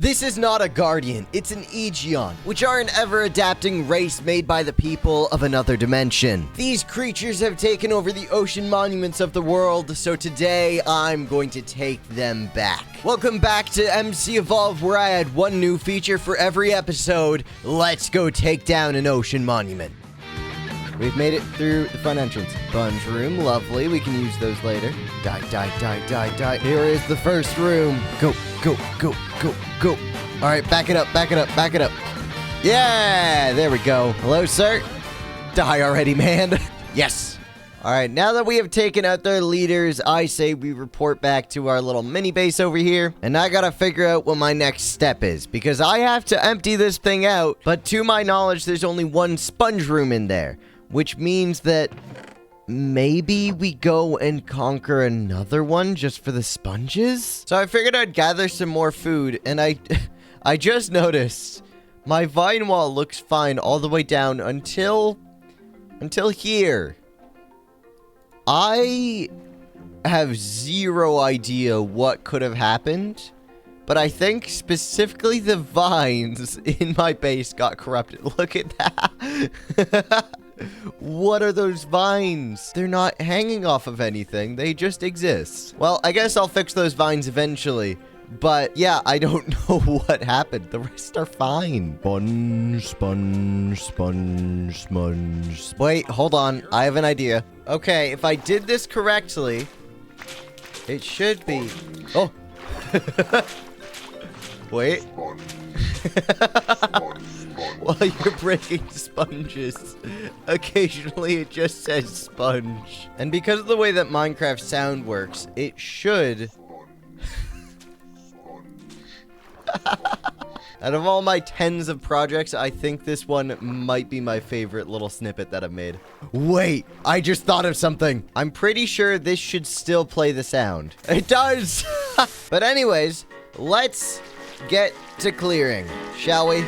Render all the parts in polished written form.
This is not a Guardian, it's an Aegeon, which are an ever-adapting race made by the people of another dimension. These creatures have taken over the ocean monuments of the world, so today I'm going to take them back. Welcome back to McEvolve, where I had one new feature for every episode. Let's go take down an ocean monument. We've made it through the front entrance. Sponge room, lovely. We can use those later. Die. Here is the first room. Go. All right, back it up. Yeah, there we go. Hello, sir. Die already, man. Yes. All right, now that we have taken out their leaders, I say we report back to our little mini base over here. And I gotta figure out what my next step is, because I have to empty this thing out. But to my knowledge, there's only one sponge room in there, which means that maybe we go and conquer another one just for the sponges? So I figured I'd gather some more food, and I just noticed my vine wall looks fine all the way down until here. I have zero idea what could have happened, but I think specifically the vines in my base got corrupted. Look at that. What are those vines? They're not hanging off of anything. They just exist. Well, I guess I'll fix those vines eventually. But yeah, I don't know what happened. The rest are fine. Sponge. Wait, hold on. I have an idea. Okay, if I did this correctly, it should be... Oh. Wait. While you're breaking sponges, occasionally it just says sponge. And because of the way that Minecraft sound works, it should... Out of all my tens of projects, I think this one might be my favorite little snippet that I've made. Wait, I just thought of something. I'm pretty sure this should still play the sound. It does! But anyways, let's get to clearing, shall we?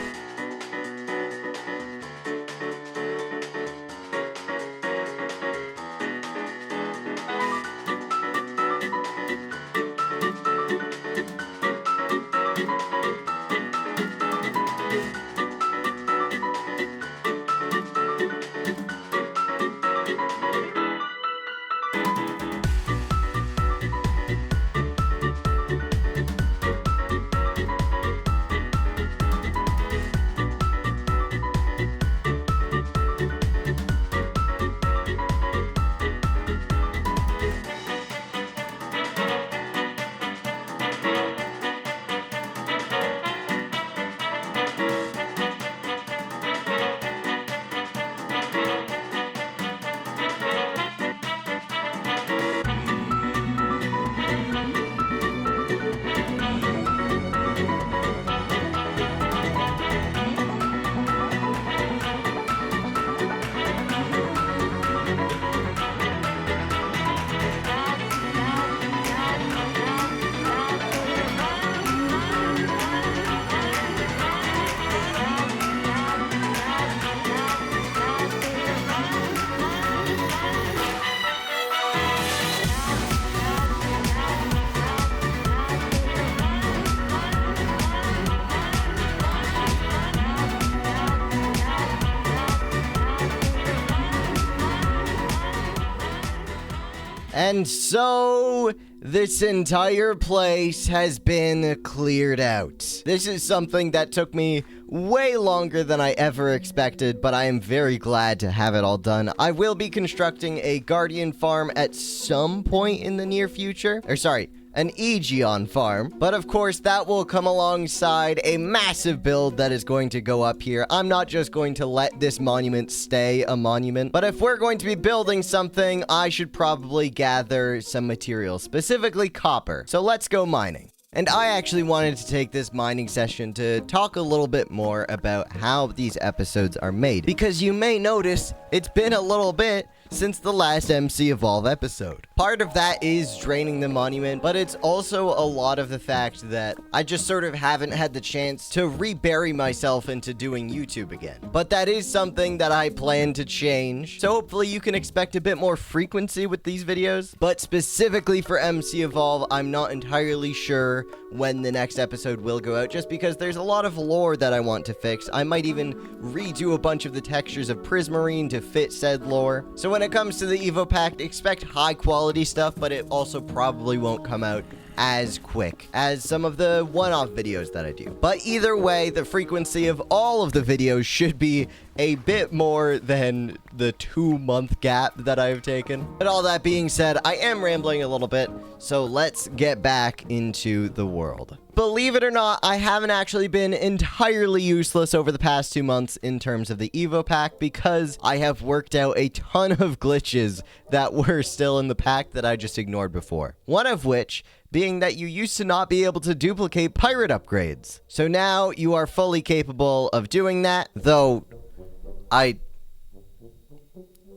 And so, this entire place has been cleared out. This is something that took me way longer than I ever expected, but I am very glad to have it all done. I will be constructing a Guardian farm at some point in the near future. Or sorry, an Aegeon farm. But of course, that will come alongside a massive build that is going to go up here. I'm not just going to let this monument stay a monument, but if we're going to be building something, I should probably gather some materials, specifically copper. So let's go mining. And I actually wanted to take this mining session to talk a little bit more about how these episodes are made, because you may notice it's been a little bit since the last McEvolve episode. Part of that is draining the monument, but it's also a lot of the fact that I just sort of haven't had the chance to rebury myself into doing YouTube again. But that is something that I plan to change, so hopefully you can expect a bit more frequency with these videos. But specifically for McEvolve, I'm not entirely sure when the next episode will go out, just because there's a lot of lore that I want to fix. I might even redo a bunch of the textures of Prismarine to fit said lore. So when it comes to the Evo Pack, expect high quality stuff, but it also probably won't come out as quick as some of the one-off videos that I do. But either way, the frequency of all of the videos should be a bit more than the 2-month gap that I've taken. But all that being said, I am rambling a little bit, so let's get back into the world. Believe it or not, I haven't actually been entirely useless over the past 2 months in terms of the Evo pack, because I have worked out a ton of glitches that were still in the pack that I just ignored before. One of which being that you used to not be able to duplicate pirate upgrades. So now you are fully capable of doing that, though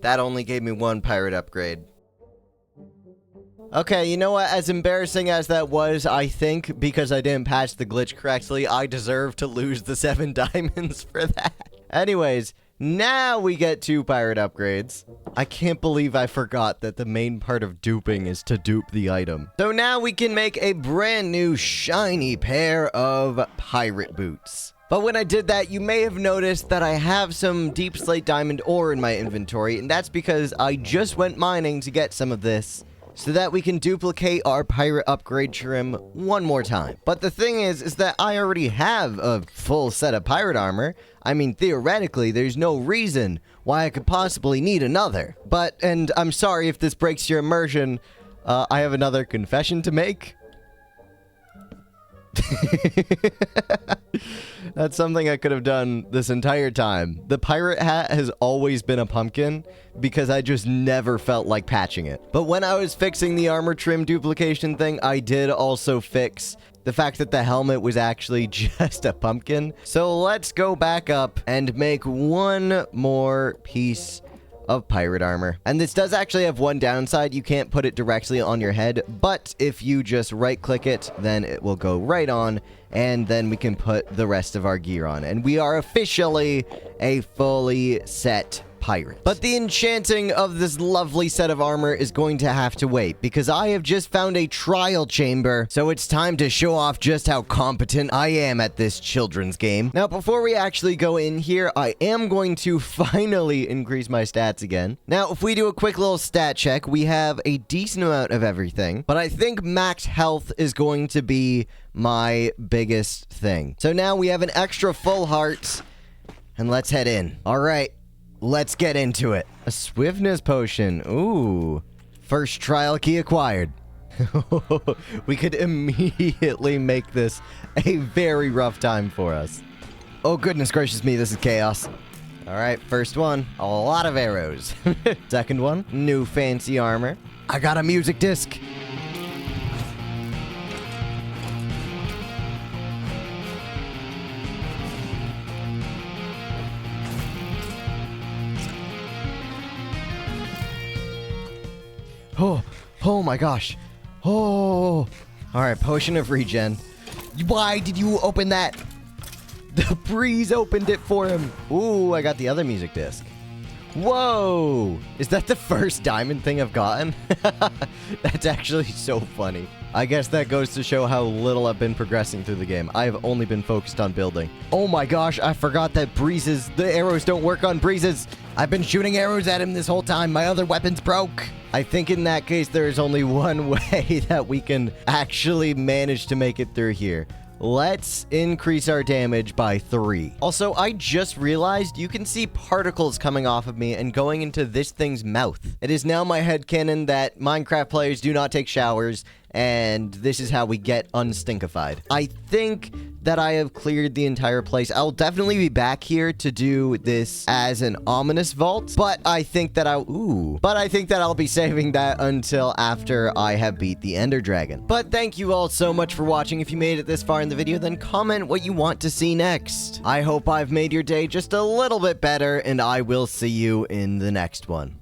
that only gave me 1 pirate upgrade. Okay, you know what? As embarrassing as that was, I think because I didn't patch the glitch correctly, I deserve to lose the 7 diamonds for that. Anyways, now we get 2 pirate upgrades. I can't believe I forgot that the main part of duping is to dupe the item. So now we can make a brand new shiny pair of pirate boots. But when I did that, you may have noticed that I have some deep slate diamond ore in my inventory, and that's because I just went mining to get some of this, so that we can duplicate our pirate upgrade trim one more time. But the thing is that I already have a full set of pirate armor. I mean, theoretically, there's no reason why I could possibly need another. But, and I'm sorry if this breaks your immersion, I have another confession to make. That's something I could have done this entire time. The pirate hat has always been a pumpkin because I just never felt like patching it. But when I was fixing the armor trim duplication thing, I did also fix the fact that the helmet was actually just a pumpkin. So let's go back up and make one more piece of pirate armor. And this does actually have one downside. You can't put it directly on your head, but if you just right click it, then it will go right on, and then we can put the rest of our gear on, and we are officially a fully set pirate. But the enchanting of this lovely set of armor is going to have to wait, because I have just found a trial chamber, so it's time to show off just how competent I am at this children's game. Now, before we actually go in here, I am going to finally increase my stats again. Now, if we do a quick little stat check, we have a decent amount of everything, but I think max health is going to be my biggest thing. So now we have an extra full heart, and let's head in. All right. Let's get into it. A swiftness potion. Ooh. First trial key acquired. We could immediately make this a very rough time for us. Oh, goodness gracious me, this is chaos. All right, first one, a lot of arrows. Second one, new fancy armor. I got a music disc. Oh my gosh. Oh. All right, potion of regen. Why did you open that? The breeze opened it for him. Ooh, I got the other music disc. Whoa. Is that the first diamond thing I've gotten? That's actually so funny. I guess that goes to show how little I've been progressing through the game. I've only been focused on building. Oh my gosh, I forgot that the arrows don't work on breezes. I've been shooting arrows at him this whole time. My other weapon's broke. I think in that case, there is only one way that we can actually manage to make it through here. Let's increase our damage by 3. Also, I just realized you can see particles coming off of me and going into this thing's mouth. It is now my headcanon that Minecraft players do not take showers, and this is how we get unstinkified. I think that I have cleared the entire place. I'll definitely be back here to do this as an ominous vault, but I think that I'll be saving that until after I have beat the Ender Dragon. But thank you all so much for watching. If you made it this far in the video, then comment what you want to see next. I hope I've made your day just a little bit better, and I will see you in the next one.